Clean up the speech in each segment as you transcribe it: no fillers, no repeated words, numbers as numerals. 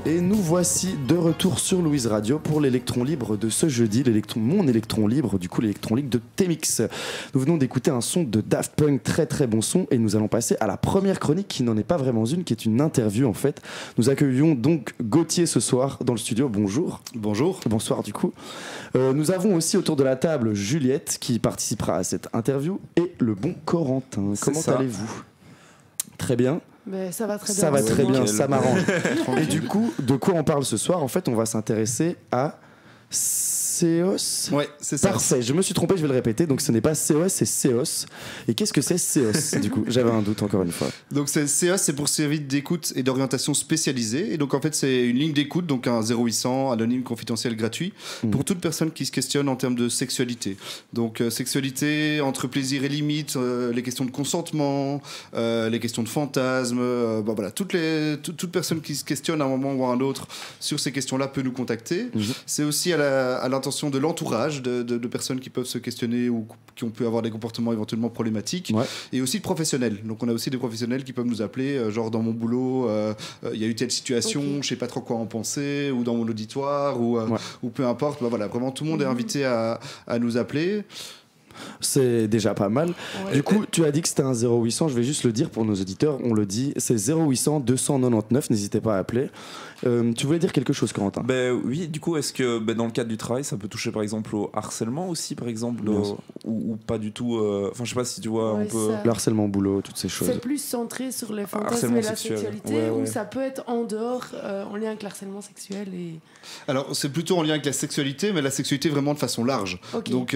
Et nous voici de retour sur Louise Radio pour l'électron libre de ce jeudi, mon électron libre, du coup l'électron libre de T-Mix. Nous venons d'écouter un son de Daft Punk, très très bon son, et nous allons passer à la première chronique qui n'en est pas vraiment une, qui est une interview en fait. Nous accueillons donc Gauthier ce soir dans le studio, bonjour. Bonjour. Bonsoir du coup. Nous avons aussi autour de la table Juliette qui participera à cette interview et le bon Corentin. Comment allez-vous ? Très bien. Mais ça va très bien. Ça va très bien, nickel. ça m'arrange. Et du coup, de quoi on parle ce soir ? En fait, on va s'intéresser à CEOS. Ouais, c'est ça. Parfait, je me suis trompé, je vais le répéter. Donc ce n'est pas CEOS, c'est CEOS. Et qu'est-ce que c'est CEOS du coup ? J'avais un doute encore une fois. Donc CEOS, c'est pour service d'écoute et d'orientation spécialisée. Et donc en fait, c'est une ligne d'écoute, donc un 0800 anonyme, confidentiel, gratuit, pour toute personne qui se questionne en termes de sexualité. Donc sexualité, entre plaisir et limite, les questions de consentement, les questions de fantasme, voilà, toute personne qui se questionne à un moment ou à un autre sur ces questions-là peut nous contacter. C'est aussi à l'intention de l'entourage de personnes qui peuvent se questionner ou qui ont pu avoir des comportements éventuellement problématiques, et aussi de professionnels. Donc on a aussi des professionnels qui peuvent nous appeler, genre dans mon boulot, il y a eu telle situation, je sais pas trop quoi en penser, ou dans mon auditoire, ou peu importe. Voilà, vraiment tout le monde est invité à nous appeler. C'est déjà pas mal. Du coup, tu as dit que c'était un 0800, je vais juste le dire pour nos auditeurs, on le dit, c'est 0800 299, n'hésitez pas à appeler. Tu voulais dire quelque chose, Corentin ? Oui, du coup, est-ce que dans le cadre du travail, ça peut toucher par exemple au harcèlement aussi, par exemple, ou pas du tout Enfin, je sais pas si tu vois un peu. Le harcèlement au boulot, toutes ces choses. C'est plus centré sur les fantasmes Harcèlement et la sexuel. sexualité, ou ça peut être en dehors, en lien avec le harcèlement sexuel et... Alors, c'est plutôt en lien avec la sexualité, mais la sexualité vraiment de façon large. Donc,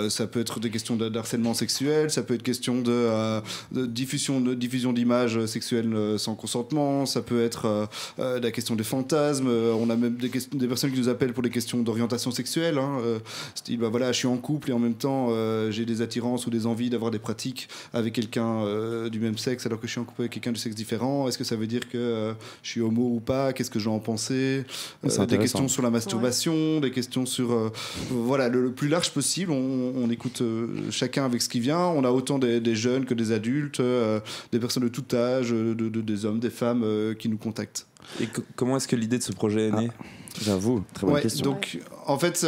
ça peut être des questions d'harcèlement sexuel, ça peut être question de diffusion d'images sexuelles sans consentement, ça peut être la question des fantasmes. On a même des personnes qui nous appellent pour des questions d'orientation sexuelle. Style, voilà, je suis en couple et en même temps, j'ai des attirances ou des envies d'avoir des pratiques avec quelqu'un du même sexe alors que je suis en couple avec quelqu'un de sexe différent. Est-ce que ça veut dire que je suis homo ou pas ? Qu'est-ce que je dois en penser ? Des questions sur la masturbation, des questions sur voilà, le plus large possible. On écoute chacun avec ce qui vient. On a autant des jeunes que des adultes, des personnes de tout âge, des hommes, des femmes qui nous contactent. Et comment est-ce que l'idée de ce projet est née ? J'avoue, très bonne question. Donc, en fait,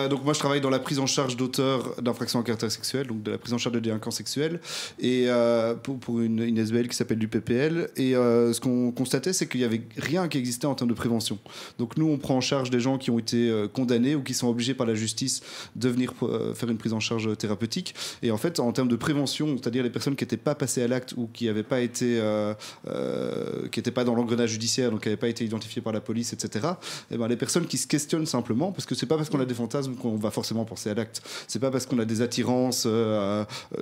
donc moi je travaille dans la prise en charge d'auteurs d'infractions à caractère sexuel, donc de la prise en charge de délinquants sexuels, et pour une SBL qui s'appelle du PPL. Et ce qu'on constatait, c'est qu'il n'y avait rien qui existait en termes de prévention. Donc nous, on prend en charge des gens qui ont été condamnés ou qui sont obligés par la justice de venir faire une prise en charge thérapeutique. Et en fait, en termes de prévention, c'est-à-dire les personnes qui n'étaient pas passées à l'acte ou qui n'avaient pas été, qui n'étaient pas dans l'engrenage judiciaire, donc qui n'avaient pas été identifiées par la police, etc. Et ben, les personnes qui se questionnent simplement, parce que c'est pas parce qu'on a des fantasmes qu'on va forcément penser à l'acte, c'est pas parce qu'on a des attirances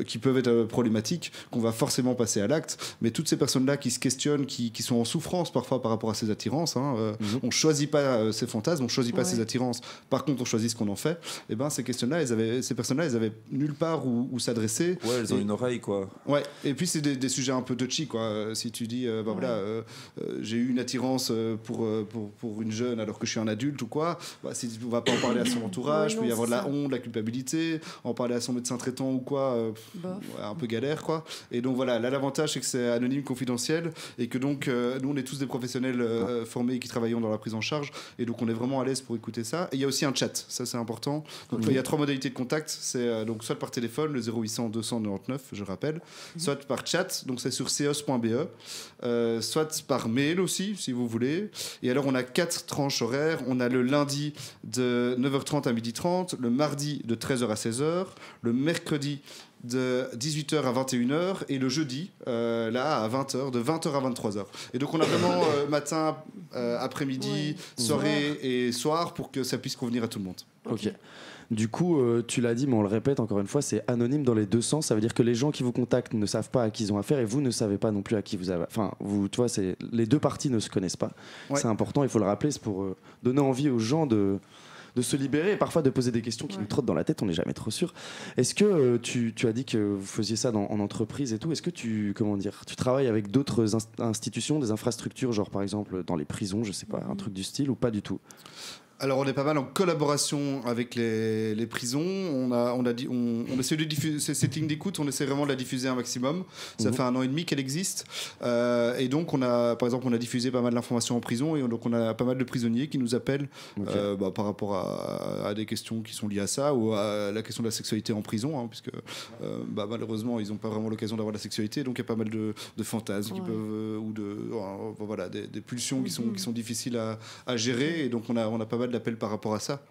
qui peuvent être problématiques qu'on va forcément passer à l'acte, mais toutes ces personnes-là qui se questionnent, qui sont en souffrance parfois par rapport à ces attirances, on choisit pas ces fantasmes, on choisit pas ces attirances, par contre on choisit ce qu'on en fait. Et ben ces personnes-là, elles avaient nulle part où s'adresser. Ouais, elles ont une oreille, quoi. Ouais, et puis c'est des sujets un peu touchy, quoi. Si tu dis voilà, j'ai eu une attirance pour une jeune alors que je suis un adulte ou quoi, si on va pas en parler à son entourage, il peut y avoir de la honte, de la culpabilité, en parler à son médecin traitant ou quoi, un peu galère, quoi. Et donc voilà, là l'avantage c'est que c'est anonyme, confidentiel, et que donc nous on est tous des professionnels formés qui travaillons dans la prise en charge, et donc on est vraiment à l'aise pour écouter ça. Et il y a aussi un chat, ça c'est important. Donc il y a 3 modalités de contact, c'est donc soit par téléphone, le 0800 299, je rappelle, soit par chat, donc c'est sur ceos.be, soit par mail aussi si vous voulez. Et alors on a 4 tranches horaires. On a le lundi de 9h30 à 12h30, le mardi de 13h à 16h, le mercredi de 18h à 21h et le jeudi, là, à 20h, de 20h à 23h. Et donc, on a vraiment matin, après-midi, soirée et soir pour que ça puisse convenir à tout le monde. Ok. Du coup, tu l'as dit, mais on le répète encore une fois, c'est anonyme dans les deux sens. Ça veut dire que les gens qui vous contactent ne savent pas à qui ils ont affaire et vous ne savez pas non plus à qui vous avez. Enfin, vous, tu vois, les deux parties ne se connaissent pas. C'est important, il faut le rappeler, c'est pour donner envie aux gens de se libérer et parfois de poser des questions qui nous trottent dans la tête, on n'est jamais trop sûr. Est-ce que tu as dit que vous faisiez ça en entreprise et tout, est-ce que tu travailles avec d'autres institutions, des infrastructures, genre par exemple dans les prisons, je sais pas, un truc du style ou pas du tout ? Alors on est pas mal en collaboration avec les prisons. On essaie de diffuser cette ligne d'écoute. On essaie vraiment de la diffuser un maximum. Ça fait 1 an et demi qu'elle existe. Et donc par exemple, on a diffusé pas mal d'informations en prison. Et donc on a pas mal de prisonniers qui nous appellent par rapport à des questions qui sont liées à ça ou à la question de la sexualité en prison, puisque malheureusement ils n'ont pas vraiment l'occasion d'avoir de la sexualité. Donc il y a pas mal de fantasmes qui peuvent ou des pulsions qui sont difficiles à gérer. Et donc on a pas mal d'appels par rapport à ça.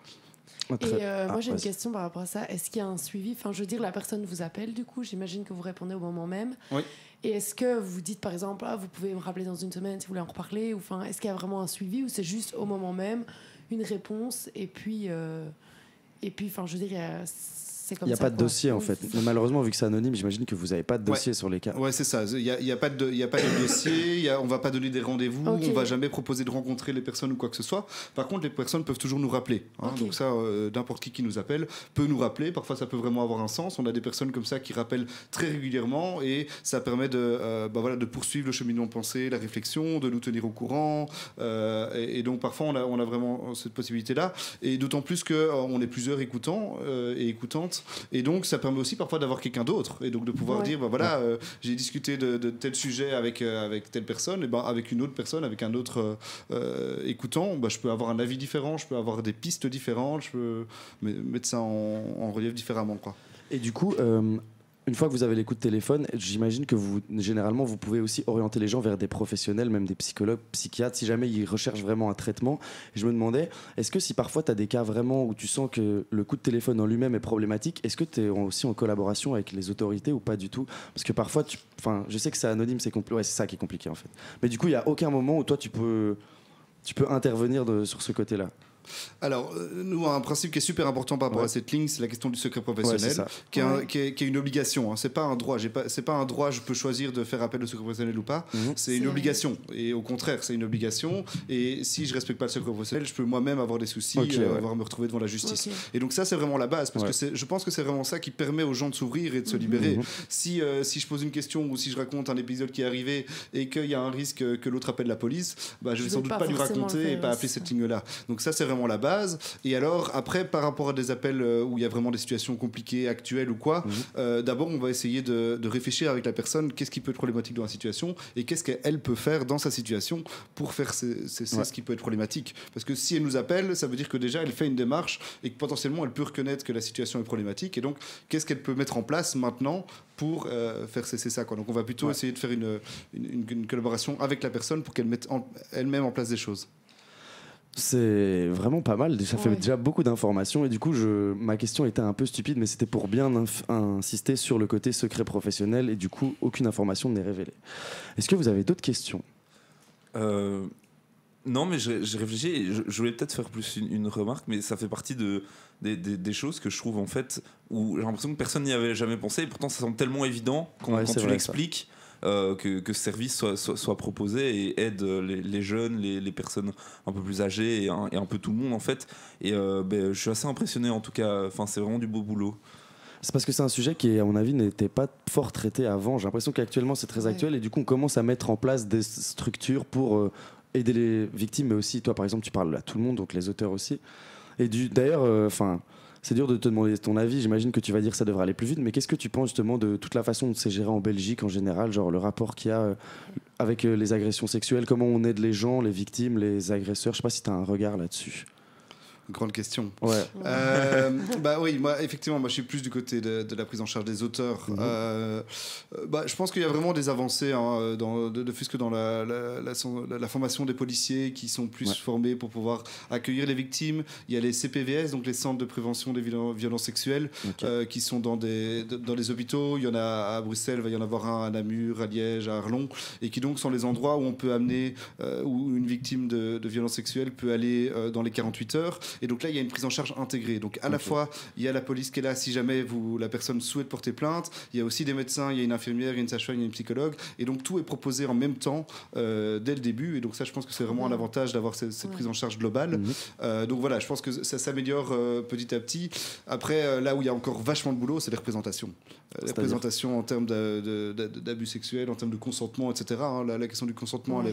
Moi j'ai une question par rapport à ça. Est-ce qu'il y a un suivi? Enfin, je veux dire, la personne vous appelle, du coup, j'imagine que vous répondez au moment même. Oui. Et est-ce que vous dites par exemple, vous pouvez me rappeler dans 1 semaine si vous voulez en reparler, ou enfin, est-ce qu'il y a vraiment un suivi ou c'est juste au moment même une réponse et puis enfin, je veux dire, il n'y a pas de dossier en fait. Mais malheureusement, vu que c'est anonyme, j'imagine que vous n'avez pas de dossier sur les cas. Ouais, c'est ça. Il n'y a pas de dossier, on ne va pas donner des rendez-vous, on ne va jamais proposer de rencontrer les personnes ou quoi que ce soit. Par contre, les personnes peuvent toujours nous rappeler. Donc ça, n'importe qui nous appelle peut nous rappeler. Parfois, ça peut vraiment avoir un sens. On a des personnes comme ça qui rappellent très régulièrement et ça permet de poursuivre le cheminement de pensée, la réflexion, de nous tenir au courant. Et donc, parfois, on a vraiment cette possibilité-là. Et d'autant plus qu'on est plusieurs écoutants et écoutantes. Et donc ça permet aussi parfois d'avoir quelqu'un d'autre et donc de pouvoir dire j'ai discuté de tel sujet avec telle personne, et avec une autre personne, avec un autre écoutant, je peux avoir un avis différent, je peux avoir des pistes différentes, je peux mettre ça en relief différemment, quoi. Et du coup une fois que vous avez les coups de téléphone, j'imagine que généralement, vous pouvez aussi orienter les gens vers des professionnels, même des psychologues, psychiatres, si jamais ils recherchent vraiment un traitement. Et je me demandais, est-ce que si parfois tu as des cas vraiment où tu sens que le coup de téléphone en lui-même est problématique, est-ce que tu es aussi en collaboration avec les autorités ou pas du tout? Parce que parfois, je sais que c'est anonyme, c'est compliqué. Ouais, c'est ça qui est compliqué en fait. Mais du coup, il n'y a aucun moment où toi, tu peux intervenir sur ce côté-là. Alors, nous, un principe qui est super important par rapport à cette ligne, c'est la question du secret professionnel, qui est une obligation. C'est pas un droit. C'est pas un droit. Je peux choisir de faire appel au secret professionnel ou pas. C'est une obligation. Et au contraire, c'est une obligation. Et si je respecte pas le secret professionnel, je peux moi-même avoir des soucis, avoir me retrouver devant la justice. Et donc ça, c'est vraiment la base, parce que je pense que c'est vraiment ça qui permet aux gens de s'ouvrir et de se libérer. Si je pose une question ou si je raconte un épisode qui est arrivé et qu'il y a un risque que l'autre appelle la police, je vais sans doute pas lui raconter et pas appeler cette ligne-là. Donc ça, c'est vraiment la base. Et alors après, par rapport à des appels où il y a vraiment des situations compliquées, actuelles ou quoi, d'abord on va essayer de réfléchir avec la personne, qu'est-ce qui peut être problématique dans la situation et qu'est-ce qu'elle peut faire dans sa situation pour faire ce qui peut être problématique. Parce que si elle nous appelle, ça veut dire que déjà elle fait une démarche et que potentiellement elle peut reconnaître que la situation est problématique, et donc qu'est-ce qu'elle peut mettre en place maintenant pour faire cesser ça, quoi. Donc on va plutôt essayer de faire une collaboration avec la personne pour qu'elle mette elle-même en place des choses. C'est vraiment pas mal, ça fait déjà beaucoup d'informations et du coup ma question était un peu stupide, mais c'était pour bien insister sur le côté secret professionnel et du coup aucune information n'est révélée. Est-ce que vous avez d'autres questions? Non, mais j'ai réfléchi et je voulais peut-être faire plus une remarque, mais ça fait partie des choses que je trouve en fait où j'ai l'impression que personne n'y avait jamais pensé et pourtant ça semble tellement évident quand tu l'expliques. Que ce service soit proposé et aide les jeunes, les personnes un peu plus âgées et un peu tout le monde en fait. Et je suis assez impressionné en tout cas. Enfin, c'est vraiment du beau boulot. C'est parce que c'est un sujet qui, à mon avis, n'était pas fort traité avant. J'ai l'impression qu'actuellement c'est très actuel et du coup on commence à mettre en place des structures pour aider les victimes, mais aussi toi par exemple tu parles à tout le monde, donc les auteurs aussi. Et d'ailleurs, c'est dur de te demander ton avis, j'imagine que tu vas dire que ça devrait aller plus vite, mais qu'est-ce que tu penses justement de toute la façon dont c'est géré en Belgique en général, genre le rapport qu'il y a avec les agressions sexuelles, comment on aide les gens, les victimes, les agresseurs, je sais pas si tu as un regard là-dessus. Grande question. Ouais. Oui, moi je suis plus du côté de la prise en charge des auteurs. Je pense qu'il y a vraiment des avancées de plus que dans la formation des policiers qui sont plus formés pour pouvoir accueillir les victimes. Il y a les CPVS, donc les centres de prévention des violences sexuelles, qui sont dans les hôpitaux. Il y en a à Bruxelles, il va y en avoir un à Namur, à Liège, à Arlon, et qui donc sont les endroits où on peut amener, où une victime de violences sexuelles peut aller dans les 48 heures. Et donc là, il y a une prise en charge intégrée. Donc à la fois, il y a la police qui est là si jamais la personne souhaite porter plainte. Il y a aussi des médecins, il y a une infirmière, il y a une sage-femme, il y a une psychologue. Et donc tout est proposé en même temps dès le début. Et donc ça, je pense que c'est vraiment un avantage d'avoir cette prise en charge globale. Donc voilà, je pense que ça s'améliore petit à petit. Après, là où il y a encore vachement de boulot, c'est les représentations. Les représentations en termes d'abus sexuels, en termes de consentement, etc. La question du consentement, elle est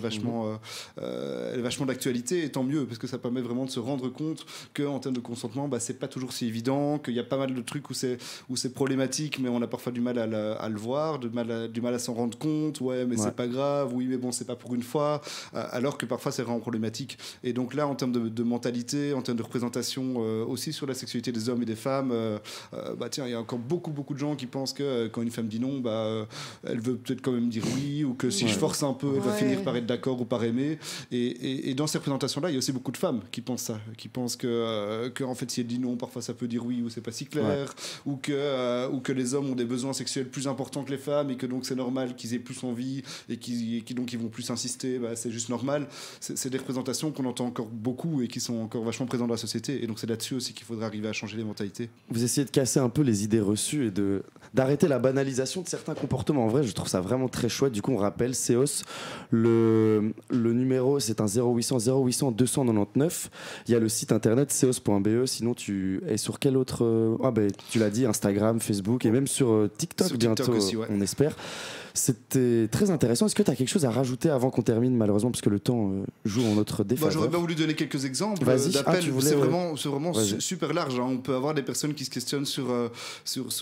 vachement d'actualité, et tant mieux, parce que ça permet vraiment de se rendre compte qu'en termes de consentement, c'est pas toujours si évident, qu'il y a pas mal de trucs où c'est problématique, mais on a parfois du mal à le voir, du mal à s'en rendre compte. Mais c'est pas grave, oui, mais bon, c'est pas pour une fois, alors que parfois c'est vraiment problématique. Et donc là, en termes de mentalité, en termes de représentation aussi sur la sexualité des hommes et des femmes, il y a encore beaucoup de gens qui pensent que quand une femme dit non, elle veut peut-être quand même dire oui, ou que si je force un peu, elle va finir par être d'accord ou par aimer. Et dans ces représentations-là, il y a aussi beaucoup de femmes qui pensent ça, qui pensent que en fait, si elle dit non, parfois ça peut dire oui, ou c'est pas si clair, ou que les hommes ont des besoins sexuels plus importants que les femmes, et que donc c'est normal qu'ils aient plus envie, et qui donc ils vont plus insister. C'est juste normal. C'est des représentations qu'on entend encore beaucoup et qui sont encore vachement présentes dans la société. Et donc c'est là-dessus aussi qu'il faudra arriver à changer les mentalités. Vous essayez de casser un peu les idées reçues et d'arrêter la banalisation de certains comportements. En vrai, je trouve ça vraiment très chouette. Du coup, on rappelle, SEOS, le numéro, c'est un 0800 0800 299. Il y a le site internet seos.be. Sinon, tu es sur quel autre... tu l'as dit, Instagram, Facebook, et même sur TikTok bientôt, TikTok aussi, on espère. C'était très intéressant. Est-ce que tu as quelque chose à rajouter avant qu'on termine, malheureusement, parce que le temps joue en notre défaveur? J'aurais bien voulu donner quelques exemples d'appels. C'est vraiment super large. On peut avoir des personnes qui se questionnent sur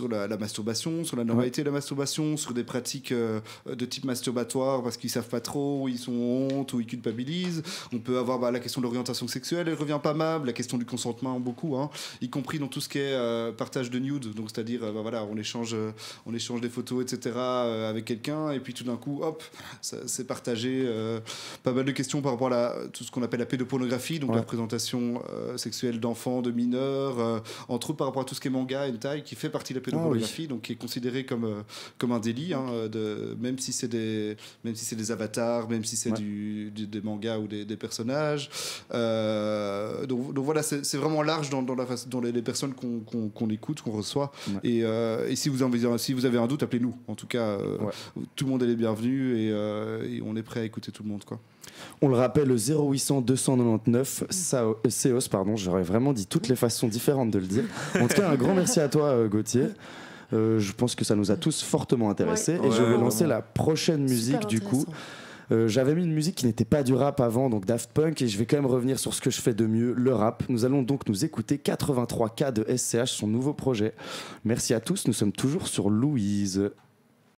la masturbation, sur la normalité de la masturbation, sur des pratiques de type masturbatoire parce qu'ils savent pas trop, ou ils sont honte, ou ils culpabilisent. On peut avoir la question de l'orientation sexuelle, elle revient pas mal. La question du consentement, beaucoup, y compris dans tout ce qui est partage de nude. Donc c'est-à-dire, on échange des photos, etc. avec quelqu'un. Et puis tout d'un coup, hop, c'est partagé. Pas mal de questions par rapport à tout ce qu'on appelle la pédopornographie, donc la représentation sexuelle d'enfants, de mineurs, entre autres par rapport à tout ce qui est manga, hentai, qui fait partie de la pédopornographie, donc qui est considéré comme un délit, même si c'est des avatars, même si c'est des mangas ou des personnages. Donc voilà, c'est vraiment large dans les personnes qu'on écoute, qu'on reçoit. Et si vous avez un doute, appelez-nous. En tout cas, tout le monde est les bienvenus, et on est prêt à écouter tout le monde, quoi. On le rappelle, le 0800 299 SEOS, pardon, j'aurais vraiment dit toutes les façons différentes de le dire. En tout cas, un grand merci à toi, Gauthier. Je pense que ça nous a tous fortement intéressés, et je vais lancer la prochaine musique du coup. J'avais mis une musique qui n'était pas du rap avant, donc Daft Punk, et je vais quand même revenir sur ce que je fais de mieux, le rap. Nous allons donc nous écouter 83K de SCH, son nouveau projet. Merci à tous, nous sommes toujours sur Louise.